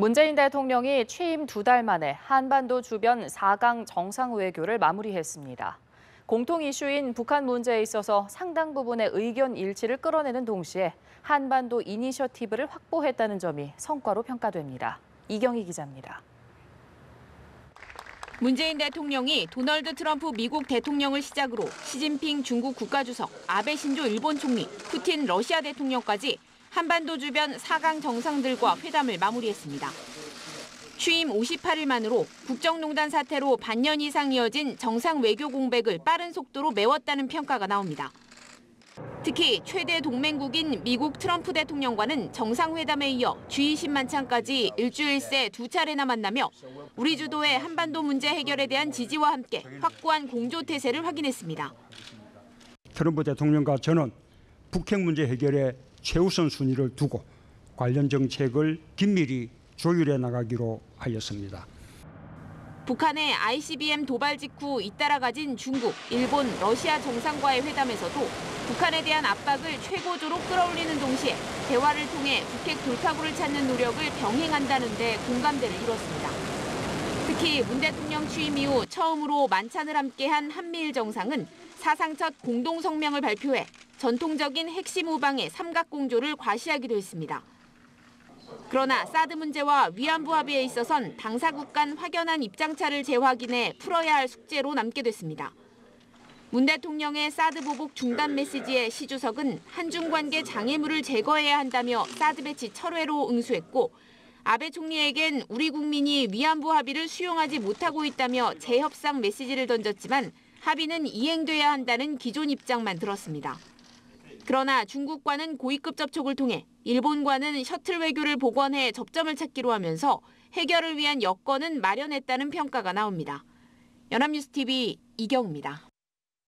문재인 대통령이 취임 2달 만에 한반도 주변 4강 정상외교를 마무리했습니다. 공통 이슈인 북한 문제에 있어서 상당 부분의 의견 일치를 끌어내는 동시에 한반도 이니셔티브를 확보했다는 점이 성과로 평가됩니다. 이경희 기자입니다. 문재인 대통령이 도널드 트럼프 미국 대통령을 시작으로 시진핑 중국 국가주석, 아베 신조 일본 총리, 푸틴 러시아 대통령까지 한반도 주변 4강 정상들과 회담을 마무리했습니다. 취임 58일 만으로 국정농단 사태로 반년 이상 이어진 정상 외교 공백을 빠른 속도로 메웠다는 평가가 나옵니다. 특히 최대 동맹국인 미국 트럼프 대통령과는 정상회담에 이어 G20 만찬까지 일주일 새 2차례나 만나며 우리 주도의 한반도 문제 해결에 대한 지지와 함께 확고한 공조 태세를 확인했습니다. 트럼프 대통령과 저는 북핵 문제 해결에 최우선 순위를 두고 관련 정책을 긴밀히 조율해 나가기로 하였습니다. 북한의 ICBM 도발 직후 잇따라 가진 중국, 일본, 러시아 정상과의 회담에서도 북한에 대한 압박을 최고조로 끌어올리는 동시에 대화를 통해 북핵 돌파구를 찾는 노력을 병행한다는 데 공감대를 이뤘습니다. 특히 문 대통령 취임 이후 처음으로 만찬을 함께한 한미일 정상은 사상 첫 공동성명을 발표해 전통적인 핵심 우방의 삼각공조를 과시하기도 했습니다. 그러나 사드 문제와 위안부 합의에 있어선 당사국 간 확연한 입장차를 재확인해 풀어야 할 숙제로 남게 됐습니다. 문 대통령의 사드 보복 중단 메시지에 시 주석은 한중 관계 장애물을 제거해야 한다며 사드 배치 철회로 응수했고 아베 총리에겐 우리 국민이 위안부 합의를 수용하지 못하고 있다며 재협상 메시지를 던졌지만 합의는 이행돼야 한다는 기존 입장만 들었습니다. 그러나 중국과는 고위급 접촉을 통해 일본과는 셔틀 외교를 복원해 접점을 찾기로 하면서 해결을 위한 여건은 마련했다는 평가가 나옵니다. 연합뉴스 TV 이경우입니다.